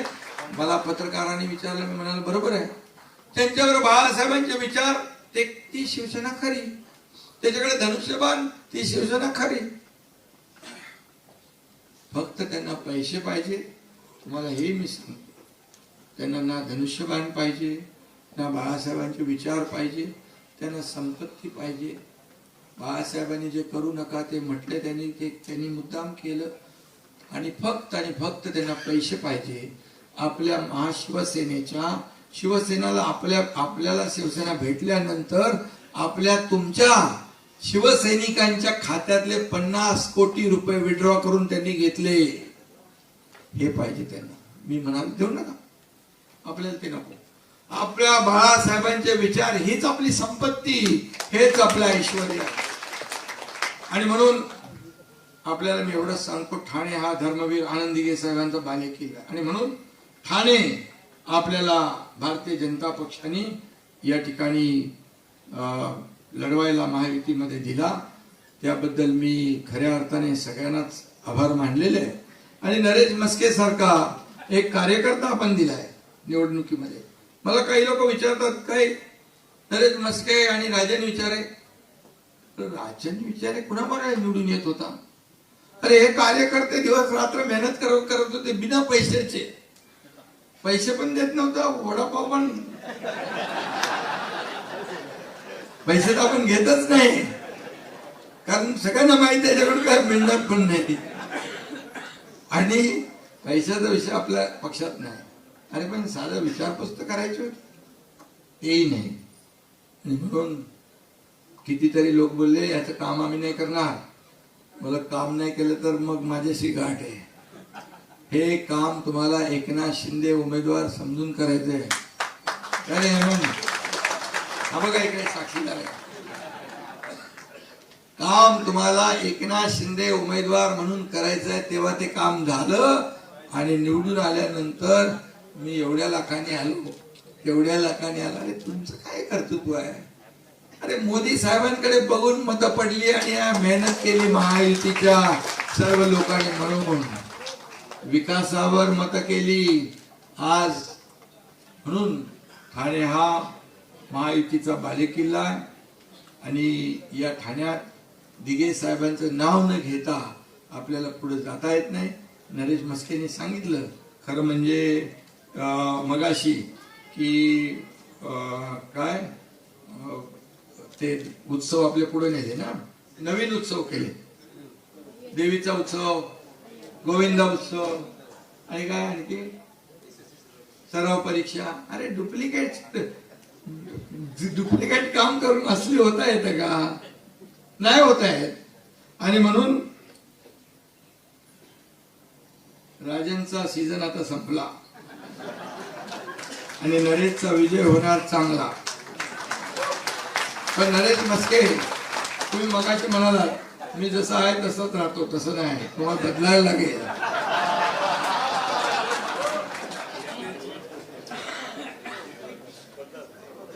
मला पत्रकारांनी विचारलं, मी म्हणाल बरोबर आहे. त्यांच्यावर बाळासाहेबांचे विचार, ती शिवसेना खरी, त्याच्याकडे धनुष्यबाण, ती शिवसेना खरी. फक्त त्यांना पैसे पाहिजे. तुम्हाला हे मी सांगतो, त्यांना ना धनुष्यबाण पाहिजे, ना बाळासाहेबांचे विचार पाहिजे, त्यांना संपत्ती पाहिजे. बाळासाहेबांनी जे करू नका ते म्हटले, त्यांनी मुद्दाम केलं. आणि फक्त त्यांना पैसे पाहिजे. आपल्या महाशिवसेनेच्या शिवसेनेला आपल्याला शिवसेना भेटल्यानंतर तुमच्या शिवसैनिकांच्या खात्यातले 50 कोटी रुपये विड्रॉ करून त्यांनी घेतले. हे पाहिजे त्यांना. मी म्हणाल देऊ नका, आपल्याला ते नको. आपल्या बाळासाहेबांचे विचार हीच आपली संपत्ती, हेच आपलं ऐश्वर्य. आणि म्हणून आपल्याला मी एवढंच सांगतो, ठाणे हा धर्मवीर आनंद दिघे साहेबांचा बालेकिल्ला. आणि म्हणून ठाणे आपल्याला भारतीय जनता पक्षाने या ठिकाणी लढवायला महायुतीमध्ये दिला. त्याबद्दल मी खऱ्या अर्थाने सगळ्यांनाच आभार मानलेले आहे. आणि नरेश म्हस्के सारखा एक कार्यकर्ता आपण दिलाय निवडणुकीमध्ये. मला काही लोक विचारतात, काय नरेश म्हस्के आणि राजन विचारे, राजन विचारे कुणामुळे निवडून येत होता? अरे हे कार्यकर्ते दिवस रात्र मेहनत करत होते बिना पैशाचे. पैसे पण देत नव्हता, वडापाव पण पैसे तर आपण घेतच नाही, कारण सगळ्यांना माहिती आहे त्याच्याकडून काय मिळणार पण नाही. आणि पैशाचा विषय आपल्या पक्षात नाही. अरे पण साधं विचारपूस तर करायची होती, तेही नाही. आणि म्हणून कितीतरी लोक बोलले याचं काम आम्ही नाही करणार. मला काम नाही केलं तर मग माझ्याशी गाठ आहे. हे काम तुम्हाला एकनाथ शिंदे उमेदवार समजून करायचंय. अरे हा बघा इकडे साक्षीदार आहे. काम तुम्हाला एकनाथ शिंदे उमेदवार म्हणून करायचं आहे. तेव्हा ते काम झालं. आणि निवडून आल्यानंतर मी एवढ्या लाखांनी आलो, तेवढ्या लाखांनी आलो. अरे तुमचं काय कर्तृत्व आहे? अरे मोदी साहेबांकडे बघून मतं पडली आणि मेहनत केली महायुतीच्या सर्व लोकांनी, म्हणून विकासावर मतं केली आज. म्हणून ठाणे हा महायुतीचा बालेकिल्ला आहे. आणि या ठाण्यात दिघे साहेबांचं नाव न घेता आपल्याला पुढे जाता येत नाही. नरेश म्हस्केने सांगितलं खरं म्हणजे मगाशी की काय ते उत्सव आपल्या पुढे नेले ना, नवीन उत्सव केले. देवीचा उत्सव, गोविंदा उत्सव आणि काय आणखी सराव परीक्षा. अरे डुप्लिकेट काम करून असली होता येतं का? नाही होत आहेत. आणि म्हणून राजनचा सीझन आता संपला आणि नरेशचा विजय होणार चांगला. पण नरेश म्हस्के, तुम्ही मगाशी म्हणालात मी जसं आहे तसंच राहतो. तसं नाही, तुम्हाला बदलायला लागेल.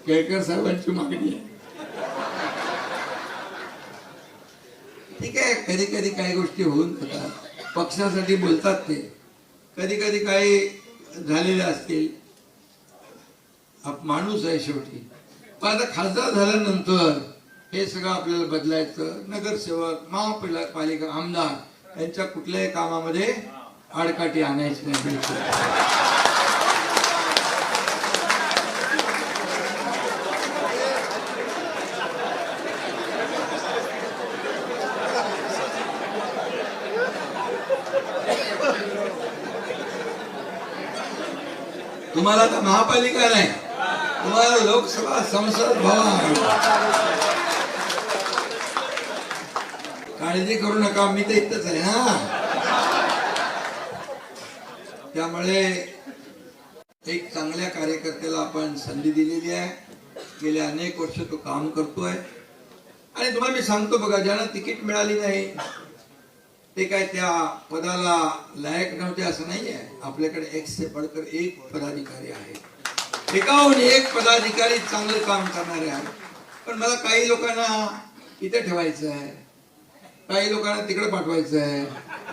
केळकर साहेबांची मागणी आहे. ठीक आहे, कधी कधी काही गोष्टी होऊन जातात, पक्षासाठी बोलतात ते, कधी कधी काही झालेले असतील. माणूस आहे शेवटी. पण आता खासदार झाल्यानंतर हे सगळं आपल्याला बदलायचं. नगरसेवक, महापालिका आमदार यांच्या कुठल्याही कामामध्ये आडकाठी आणायची नाही बिलकुल. तुम्हाला तर महापालिका नाही, तुम्हाला लोकसभा संसद भवन. काळजी करू नका, मी तर इथंच आहे ना. त्यामुळे एक चांगल्या कार्यकर्त्याला आपण संधी दिलेली आहे. गेले अनेक वर्ष तो काम करतोय. आणि तुम्हाला मी सांगतो बघा, ज्यांना तिकीट मिळाली नाही ते काय त्या पदाला लायक नव्हते असं नाहीये. आपल्याकडे एक से बढ़कर एक पदाधिकारी आहे, एकाहून एक पदाधिकारी चांगलं काम करणारे आहे. पण मला काही लोकांना इथे ठेवायचं आहे, काही लोकांना तिकडे पाठवायचं आहे,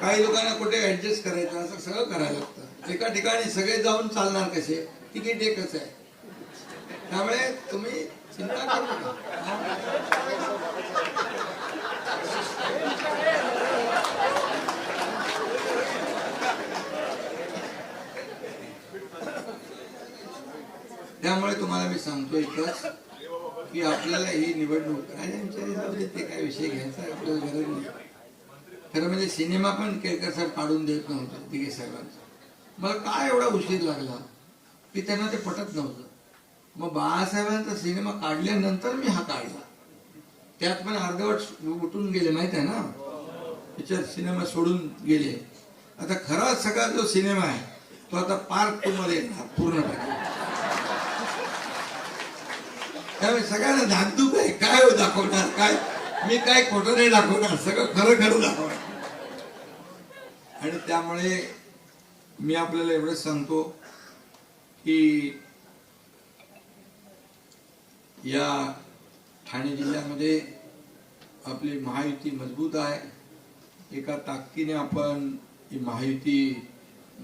काही लोकांना कुठे ऍडजस्ट करायचं, असं सगळं करायला लागतं. एका ठिकाणी सगळे जाऊन चालणार कसे? तिकीट एकच आहे. त्यामुळे तुम्ही चिंता करू नका. त्यामुळे तुम्हाला मी सांगतो एकच की आपल्याला ही निवडणूक राजांच्या ते काय विषय घ्यायचा आपल्याला गरज नाही. खरं म्हणजे सिनेमा पण केळकर साहेब काढून देत नव्हता तिघे साहेबांचा. मला काय एवढा उशीर लागला की त्यांना ते पटत नव्हतं. मग बाळासाहेबांचा सिनेमा काढल्यानंतर मी हा काढला. त्यात पण अर्धवट उठून गेले माहित आहे ना, पिक्चर सिनेमा सोडून गेले. आता खरा सगळा जो सिनेमा आहे तो आता पार्ट 2 मध्ये येणार पूर्णपणे. त्यामुळे सगळ्यांना धाकधूक आहे, काय हो दाखवणार, काय मी काय खोटं नाही दाखवणार, सगळं खरं खरं दाखवणार. आणि त्यामुळे मी आपल्याला एवढंच सांगतो की या ठाणे जिल्ह्यामध्ये आपली महायुती मजबूत आहे. एका ताकदीने आपण ही महायुती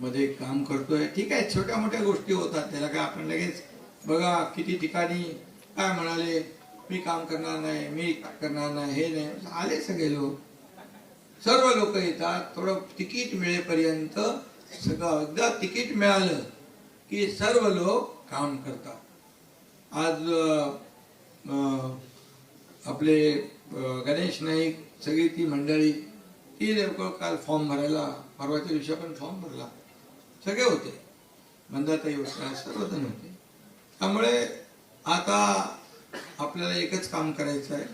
मध्ये काम करतोय. ठीक आहे, छोट्या मोठ्या गोष्टी होतात, त्याला काय आपण लगेच बघा किती ठिकाणी काय म्हणाले, मी काम करणार नाही, मी करणार नाही, हे नाही, आले सगळे लोक, सर्व लोक येतात. थोडं तिकीट मिळेपर्यंत सगळं, एकदा तिकीट मिळालं की सर्व लोक काम करतात. आज आपले गणेश नाईक सगळी ती मंडळी ती लोक काल फॉर्म भरायला, परवाच्या दिवशी आपण फॉर्म भरला, सगळे होते, मंदाताई होत्या, सर्वजण होते. त्यामुळे आता आपल्याला एकच काम करायचं आहे.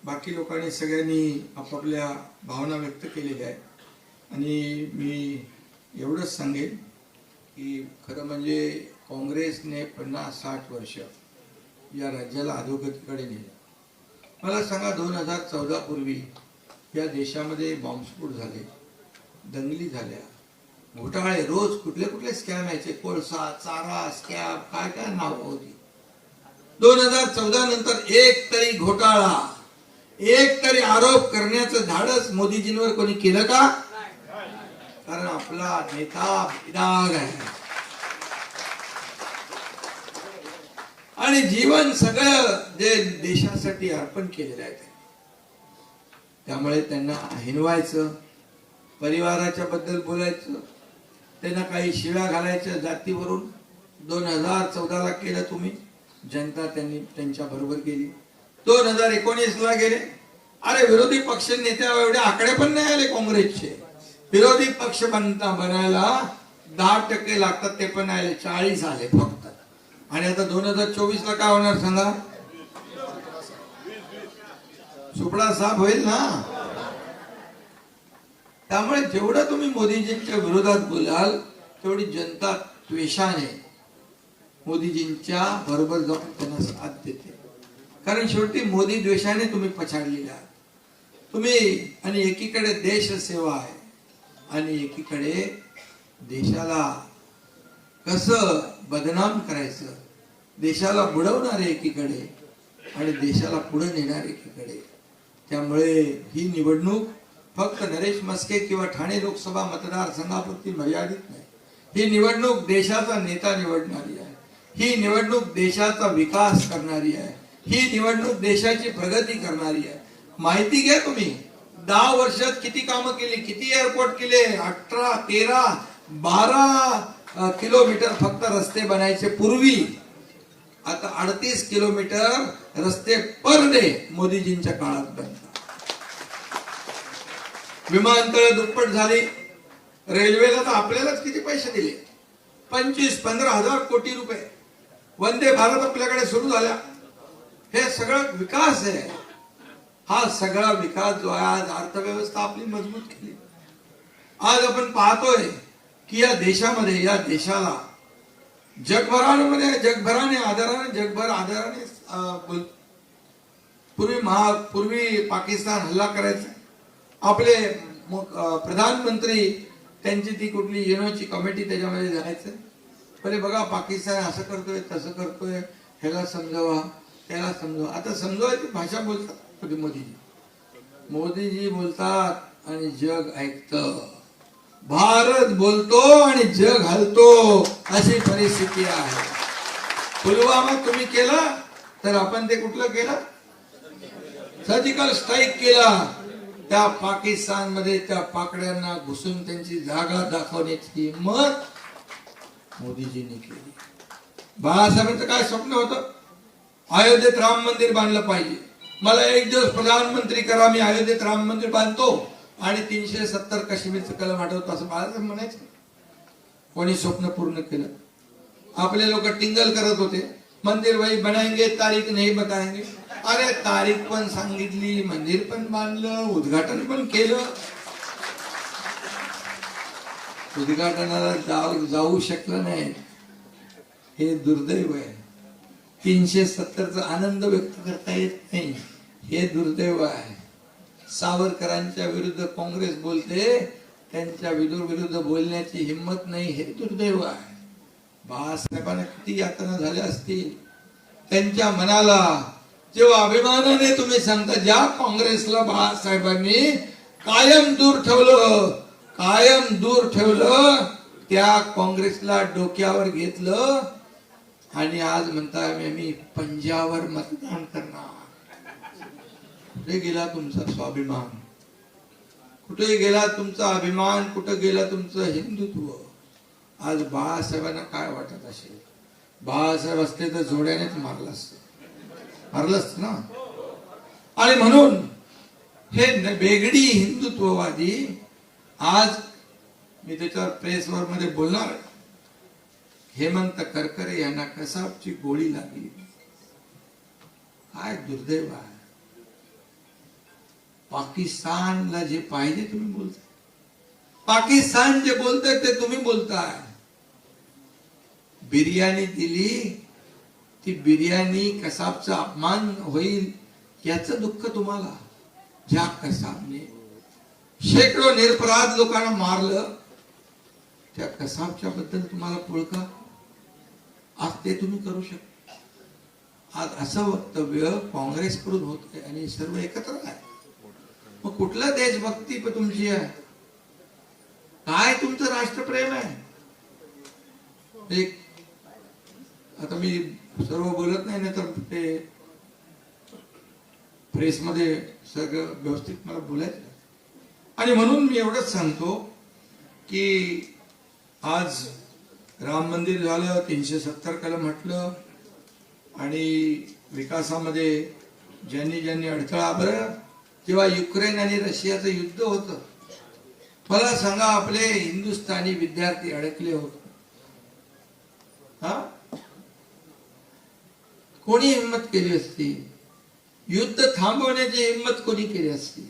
बाकी लोकांनी सगळ्यांनी आपापल्या भावना व्यक्त केलेल्या आहेत आणि मी एवढंच सांगेन की खरं म्हणजे काँग्रेसने 50-60 वर्ष या राज्याला अधोगतीकडे नेलं. मला सांगा, 2014 पूर्वी या देशामध्ये बॉम्बस्फोट झाले, दंगली झाल्या, घोटाळे, रोज कुठले कुठले स्कॅम यायचे, कोळसा, चारा स्कॅम, काय काय नाव होती. 2014 नंतर एक तरी घोटाळा, एक तरी आरोप करण्याचं धाडस मोदीजींवर कोणी केलं का? कारण आपला नेता बिदाग आहे आणि जीवन सगळं जे देशासाठी अर्पण केलेलं आहे. त्यामुळे त्यांना हिनवायचं, परिवाराच्या बद्दल बोलायचं, त्यांना काही शिव्या घालायच्या जातीवरून. 2014ला केलं तुम्ही, जनता त्यांनी त्यांच्या बरोबर गेली. 2019ला गेले. अरे विरोधी पक्ष नेत्या एवढे आकडे पण नाही आले काँग्रेसचे. विरोधी पक्ष बनायला 10% लागतात, ते पण आले, 40 आले फक्त. आणि आता 2024ला काय होणार सांगा? सुपडा साफ होईल ना. त्यामुळे जेवढं तुम्ही मोदीजींच्या विरोधात बोलाल तेवढी जनता द्वेषाने मोदीजींच्या बरोबर जाऊन त्यांना साथ देते. कारण शेवटी मोदी द्वेषाने तुम्ही पछाडलेला तुम्ही. आणि एकीकडे देश सेवा आहे आणि एकीकडे देशाला कसं बदनाम करायचं, देशाला बुडवणारे एकीकडे आणि देशाला पुढे नेणारे एकीकडे. त्यामुळे ही निवडणूक फक्त नरेश म्हस्के किंवा ठाणे लोकसभा मतदारसंघापुरती मर्यादित नाही. ही निवडणूक देशाचा नेता निवडणारी आहे. ही निवडणूक देशाचा विकास करणारी आहे. ही निवडणूक देशाची प्रगती करणारी आहे. माहिती घ्या तुम्ही, 10 वर्षात किती कामं केली, किती एअरपोर्ट केले. 18, 13, 12 किलोमीटर फक्त रस्ते बनायचे पूर्वी, आता 38 किलोमीटर रस्ते पर डे मोदीजींच्या काळात बनतात. विमानतळ दुप्पट झाली. रेल्वेला तर आपल्यालाच किती पैसे दिले, 25-15 हजार कोटी रुपये. वंदे भारत आपल्याकडे सुरू झाल्या. हे सगळं विकास आहे. हा सगळा विकास जो आहे, आज अर्थव्यवस्था आपली मजबूत केली. आज आपण पाहतोय की या देशामध्ये, या देशाला जगभराने आदराने पूर्वी पाकिस्तान हल्ला करायचा. आपले प्रधानमंत्री त्यांची ती कुठली युनोची कमिटी त्याच्यामध्ये जायचं, पहिले बघा पाकिस्तान असं करतोय तसं करतोय, ह्याला समजावा त्याला समजावा. आता समजवायची भाषा बोलतात मोदीजी. मोदीजी बोलतात आणि जग ऐकतं, भारत बोलतो आणि जग हलतो, अशी परिस्थिती आहे. पुलवामा तुम्ही केला तर आपण ते कुठलं केलं, सर्जिकल स्ट्राईक केला. त्या पाकिस्तान मध्ये त्या पाकड्यांना घुसून त्यांची जागा दाखवण्याची हिंमत मोदीजींनी केली. बाळासाहेबांचं काय स्वप्न होतं, अयोध्येत राम मंदिर बांधलं पाहिजे, मला एक दिवस प्रधानमंत्री करा, मी अयोध्येत राम मंदिर बांधतो आणि 370 काश्मीरचं कलम हटवतो, असं बाळासाहेब म्हणायचं. कोणी स्वप्न पूर्ण केलं. आपले लोक टिंगल करत होते, मंदिर वही बनाएंगे, तारीख नाही बताएंगे. अरे तारीख पण सांगितली, मंदिर पण बांधलं, उद्घाटन पण केलं. उद्घाटनाला जाऊ शकलं नाही, हे दुर्दैव आहे. 370चा आनंद व्यक्त करता येत नाही, हे दुर्दैव आहे. सावरकरांच्या विरुद्ध काँग्रेस बोलते, त्यांच्या विरुद्ध बोलण्याची हिंमत नाही, हे दुर्दैव आहे. बाळासाहेबांना किती यातना झाल्या असतील त्यांच्या मनाला, जेव्हा अभिमानाने तुम्ही सांगता ज्या काँग्रेसला बाळासाहेबांनी कायम दूर ठेवलं, त्या काँग्रेसला डोक्यावर घेतलं आणि आज म्हणताय मी पंजावर मतदान करणार. कुठे गेला तुमचा स्वाभिमान, कुठे गेला तुमचा अभिमान, कुठे गेला तुमचं हिंदुत्व. आज बाळासाहेबांना काय वाटत असेल, बाळासाहेब असते तर जोड्यानेच मारलंच ना. आणि म्हणून हे बेगडी हिंदुत्ववादी, आज मी त्याच्यावर प्रेसवर मध्ये बोलणार आहे, हेमंत करकरे यांना कसाबची गोळी लागली. काय दुर्दैव आहे. पाकिस्तानला जे पाहिजे तुम्ही बोलताय, पाकिस्तान जे बोलताय ते तुम्ही बोलताय. बिर्याणी दिली, ती बिर्याणी कसाबचा अपमान होईल याचं दुःख तुम्हाला. ज्या कसाबने शेकडो निरपराध लोकांना मारलं, त्या कसाबच्या बद्दल तुम्हाला पुळका, आज ते तुम्ही करू शकता. आज असं वक्तव्य काँग्रेसकडून होत आणि सर्व एकत्र आहे. मग कुठलं देशभक्ती तुमची आहे, काय तुमचं राष्ट्रप्रेम आहे. एक आता मी सर्व बोलत नाही, तर ते प्रेसमध्ये सगळं व्यवस्थित मला बोलायचं. आणि म्हणून मी एवढंच सांगतो की आज राम मंदिर झालं, 370 कलम हटलं आणि विकासामध्ये ज्यांनी अडथळा. बरं, जेव्हा युक्रेन आणि रशियाचं युद्ध होतं, मला सांगा आपले हिंदुस्थानी विद्यार्थी अडकले होते, हा कोणी हिंमत केली असती, युद्ध थांबवण्याची हिंमत कोणी केली असती.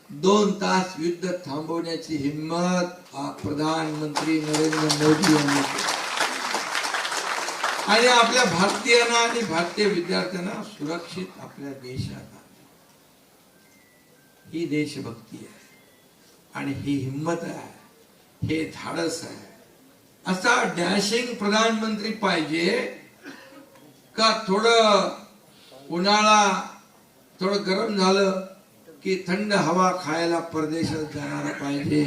2 तास युद्ध थांबवण्याची हिंमत प्रधानमंत्री नरेंद्र मोदी यांनी केली. आणि आपल्या भारतीयांना आणि भारतीय विद्यार्थ्यांना सुरक्षित आपल्या देशात, ही देशभक्ती आहे आणि ही हिंमत आहे, हे धाडस आहे. असा डॅशिंग प्रधानमंत्री पाहिजे का थोडं उन्हाळा थोडं गरम झालं की थंड हवा खायला परदेशात जाणारा पाहिजे.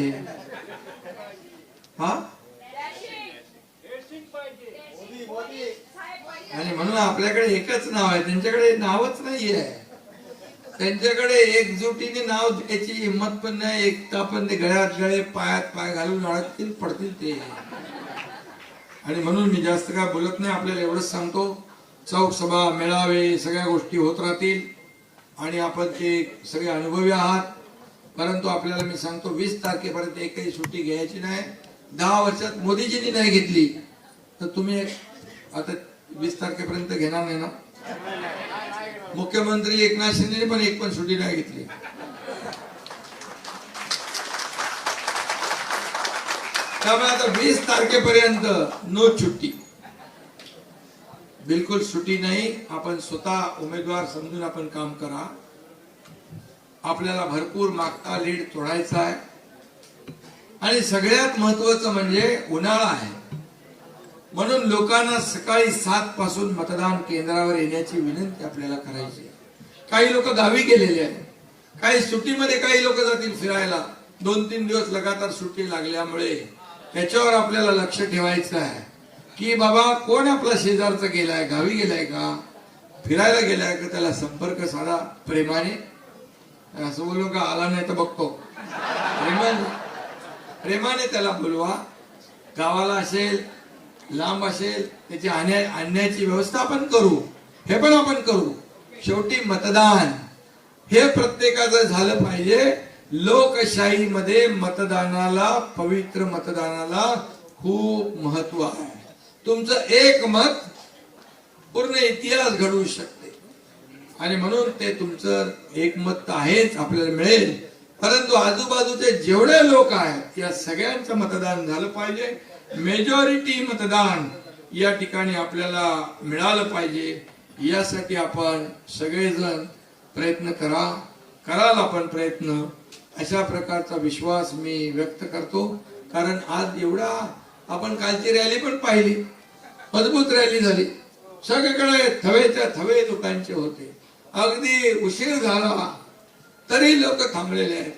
हा, आणि म्हणून आपल्याकडे एकच नाव आहे, त्यांच्याकडे नावच नाहीये. त्यांच्याकडे एकजुटीने नाव द्यायची हिंमत पण नाही, एकता पण नाही. गळ्यात गळे, पायात पाय घालून अडकतील, पडतील ते. आणि म्हणून मी जास्त काय बोलत नाही. आपल्याला एवढंच सांगतो, चौक सभा, मेळावे, सगळ्या गोष्टी होत राहतील आणि आपण ते सगळे अनुभवी आहात. परंतु आपल्याला मी सांगतो 20 तारखेपर्यंत एकही सुट्टी घ्यायची नाही. 10 वर्षात मोदीजींनी नाही घेतली तर तुम्ही आता 20 तारखेपर्यंत घेणार नाही ना. मुख्यमंत्री एकनाथ शिंदे पण एक पण सुट्टी नाही घेतली. त्यामुळे आता 20 तारखेपर्यंत नो सुट्टी, बिलकुल सुट्टी नाही. आपण स्वतः उमेदवार समजून आपण काम करा. आपल्याला भरपूर मागचा लीड तोडायचा आहे. आणि सगळ्यात महत्वाचं म्हणजे उन्हाळा आहे, म्हणून लोकांना सकाळी 7 पासून मतदान केंद्रावर येण्याची विनंती आपल्याला करायची. काही लोक गावी गेलेले आहेत, काही सुट्टीमध्ये काही लोक जातील फिरायला, 2-3 दिवस लगातार सुट्टी लागल्यामुळे त्याच्यावर आपल्याला लक्ष ठेवायचं आहे की बाबा कोण आपला शेजारचा गेलाय, गावी गेलाय का, फिरायला गेलाय का, त्याला संपर्क साधा प्रेमाने. असं बोलू का आला नाही तर बघतो, प्रेमाने त्याला बोलवा. गावाला असेल, लांब असेल, त्याची आणण्याची व्यवस्था आपण करू, हे पण आपण करू. शेवटी मतदान हे प्रत्येकाचं झालं पाहिजे. लोकशाहीमध्ये मतदानाला, पवित्र मतदानाला खूप महत्व आहे. तुमचं एक मत पूर्ण इतिहास घडवू शकते आणि म्हणून ते तुमचं एक मत आहेच, आपल्याला मिळेल. परंतु आजूबाजूचे जेवढे लोक आहेत या सगळ्यांचं मतदान झालं पाहिजे. मेजॉरिटी मतदान या ठिकाणी आपल्याला मिळालं पाहिजे. यासाठी आपण सगळेजण प्रयत्न कराल आपण प्रयत्न. अशा प्रकारचा विश्वास मी व्यक्त करतो. कारण आज एवढा आपण कालची रॅली पण पाहिली, मजबूत रॅली झाली. सगळीकडे थवेच्या थवे लोकांचे होते. अगदी उशीर झाला तरी लोक थांबलेले आहेत.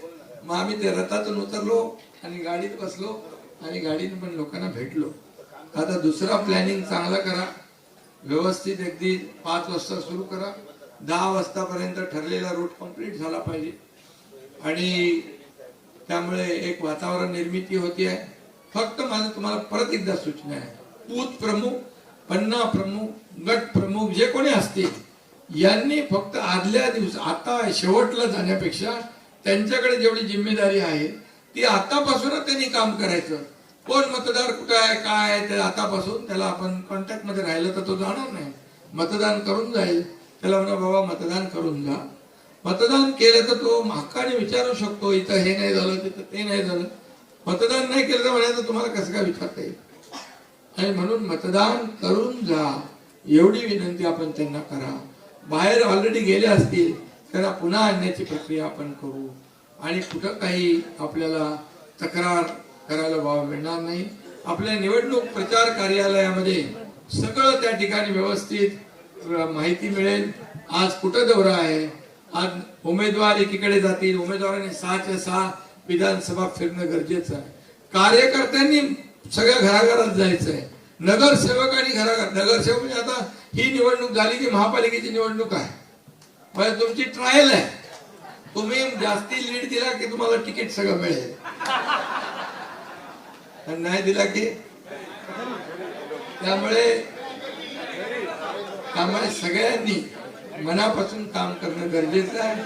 मग आम्ही ते रथातून उतरलो आणि गाडीत बसलो आणि गाडीत पण लोकांना भेटलो. आता दुसरा प्लॅनिंग चांगला करा, व्यवस्थित. अगदी 5 वाजता सुरू करा, 10 वाजतापर्यंत ठरलेला रूट कंप्लीट झाला पाहिजे. आणि त्यामुळे एक वातावरण निर्मिती होती आहे. फक्त माझं तुम्हाला परत एकदा सूचना आहे, बूथ प्रमुख, पन्ना प्रमुख, गट प्रमुख जे कोणी असतील यांनी फक्त आदल्या दिवस, आता शेवटला जाण्यापेक्षा त्यांच्याकडे जेवढी जिम्मेदारी आहे ती आतापासूनच त्यांनी काम करायचं. कोण मतदार कुठं आहे, काय आहे, ते आतापासून त्याला आपण कॉन्टॅक्ट मध्ये राहिलं तर तो जाणार नाही. मतदान करून जाईल, त्याला म्हणा बाबा मतदान करून जा. मतदान केलं तर तो हक्काने विचारू शकतो, इथं हे नाही झालं, तिथं ते नाही झालं. मतदान नाही केलं तर म्हणायचं तुम्हाला कसं काय विचारता येईल. आणि म्हणून मतदान करून जा एवढी विनंती आपण त्यांना करा. बाहेर ऑलरेडी गेले असतील त्यांना पुन्हा आणण्याची प्रक्रिया आपण करू. आणि कुठं काही आपल्याला तक्रार करायला वाव मिळणार नाही. आपल्या निवडणूक प्रचार कार्यालयामध्ये सगळं त्या ठिकाणी व्यवस्थित माहिती मिळेल. आज कुठं दौरा आहे, आज उमेदवार एकीकडे जातील, उमेदवारांनी 6च्या 6 विधानसभा फिरणं गरजेचं आहे. कार्यकर्त्यांनी सगळ्या घराघरात जायचंय, नगरसेवकांनी घराघरात. नगरसेवक म्हणजे आता ही निवडणूक झाली की महापालिकेची निवडणूक आहे, म्हणजे तुमची ट्रायल आहे. तुम्ही जास्ती लीड दिला की तुम्हाला तिकीट सगळं मिळेल, नाही दिला की. त्यामुळे सगळ्यांनी मनापासून काम करणं गरजेचं आहे.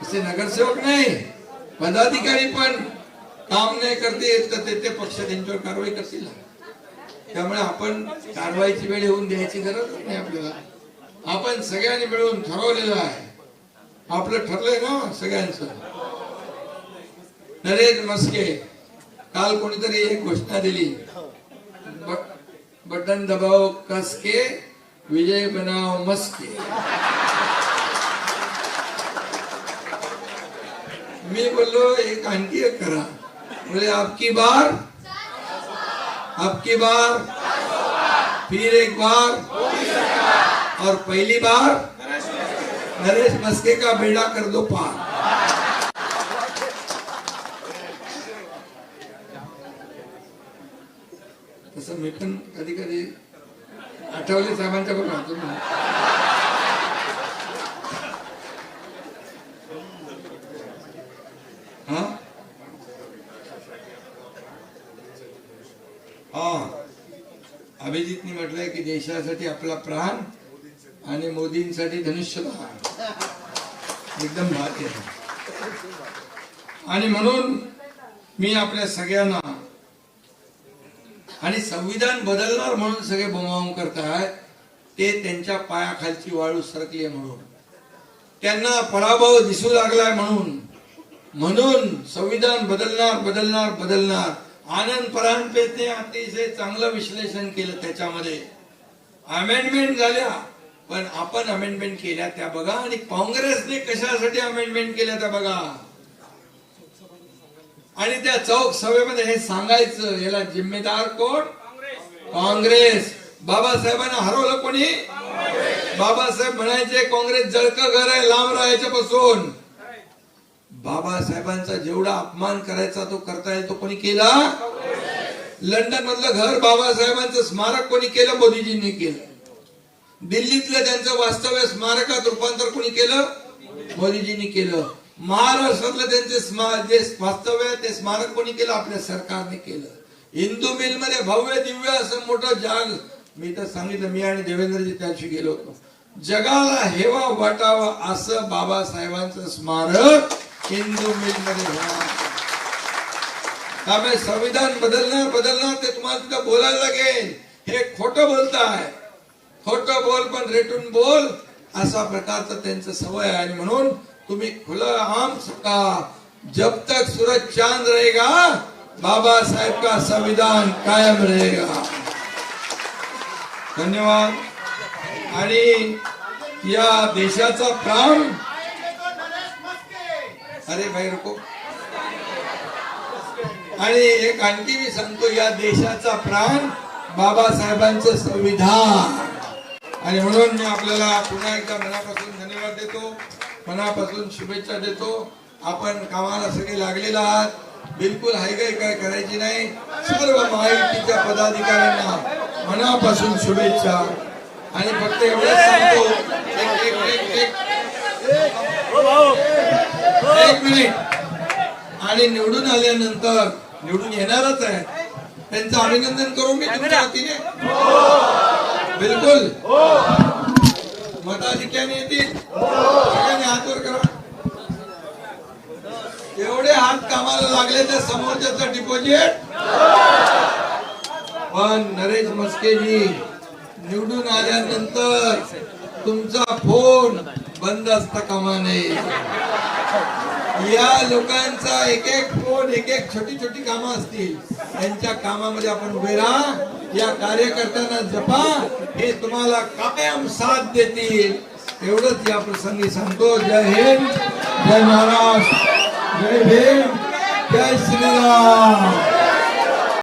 असे नगरसेवक नाही, पदाधिकारी पण काम नाही करतील तर ते पक्ष त्यांच्यावर कारवाई करतील. त्यामुळे आपण कारवाईची वेळ येऊन द्यायची गरज नाही आपल्याला. आपण सगळ्यांनी मिळून ठरवलेलं आहे, आपलं ठरलंय ना सगळ्यांचं. नरेश मस्के काल कोणीतरी एक घोषणा दिली, बटन दबाव कसके विजय बनाव मस्के. मी बोललो एक आणखी एक करा. बोले आपकी बार फिर एक बार और पहली बार नरेश मस्के का बेड़ा कर दो पार. तसं मी पण कधी कधी आठवले साहेबांच्या बरोबर राहतो ना. अभिजितनी म्हटलंय की देशासाठी आपला प्राण आणि मोदींसाठी धनुष्यबाण. एकदम भाग्य आहे. आणि म्हणून मी आपल्या सगळ्यांना, आणि संविधान बदलणार म्हणून सगळे बोंबाबोंब करतायत, ते त्यांच्या पायाखालची वाळू सरकली म्हणून, त्यांना पराभव दिसू लागलाय म्हणून संविधान बदलणार. आनंद परांजपेने अतिशय चांगलं विश्लेषण केलं. त्याच्यामध्ये अमेंडमेंट झाल्या, पण आपण अमेंडमेंट केल्या त्या बघा, आणि काँग्रेसने कशासाठी अमेंडमेंट केल्या त्या बघा. आणि त्या चौक सभेमध्ये हे सांगायचं, याला जिम्मेदार कोण? काँग्रेस. बाबासाहेबांना हरवलं कोणी? बाबासाहेब म्हणायचे काँग्रेस जळकं घर आहे, लांब राहायच्या पासून. बाबासाहेबांचा जेवढा अपमान करायचा तो करता येईल तो कोणी केला? लंडन मधलं घर बाबासाहेबांचं स्मारक कोणी केलं? मोदीजींनी केलं. दिल्लीतलं त्यांचं वास्तव्य स्मारकात रूपांतर कोणी केलं? मोदीजींनी केलं. महाराष्ट्रातलं त्यांचे जे वास्तव्य आहे ते स्मारक कोणी केलं? आपल्या सरकारने केलं. हिंदू मिल मध्ये भव्य दिव्य असं मोठं जाग, मी तर सांगितलं, मी आणि देवेंद्रजी त्याशी गेलो होतो, जगाला हेवा वाटावा असं बाबासाहेबांचं स्मारक हिंदू मिल मध्ये होणार. त्यामुळे संविधान बदलणार ते तुम्हाला तिथं बोलायला लागेल. हे खोटं बोलताय, खोटं बोल पण रेटून बोल, असा प्रकारचं त्यांचं सवय आहे. आणि म्हणून तुम्ही खुला आम सुका, जब तक सूरज चांद रहेगा बाबा साहेब का संविधान कायम रहेगा. धन्यवाद. आणि या देशाचा प्राण, अरे भाई रुको, आणि एक आणखी मी सांगतो, या देशाचा प्राण बाबासाहेबांचं संविधान. आणि म्हणून मी आपल्याला पुन्हा एकदा मनापासून धन्यवाद देतो, मनापासून शुभेच्छा देतो. आपण कामाला सगळे लागलेले आहात, बिलकुल हायगाई काय करायची नाही. सर्व महायुतीच्या पदाधिकाऱ्यांना मनापासून शुभेच्छा. आणि फक्त एवढंच सांगतो, एक मिनिट, आणि निवडून आल्यानंतर, निवडून येणारच आहे, त्यांचं अभिनंदन करू मी तुमच्या वतीने. बिलकुल मताधिक्याने येतील, सगळ्यांनी हात वर करा. एवढे हात कामाला लागले तर समोरच्याचं डिपॉझिट. पण नरेश मस्केजी, निवडून आल्यानंतर तुमचा फोन बंद असता कामा नये. या लोकांचा एक एक फोन, एक एक छोटी छोटी कामं असतील, त्यांच्या कामामध्ये आपण उभे राहा. या कार्यकर्त्यांना जपा, हे तुम्हाला कायम साथ देतील. एवढंच या प्रसंगी सांगतो. जय हिंद, जय महाराष्ट्र, जय भीम, जय श्रीराम.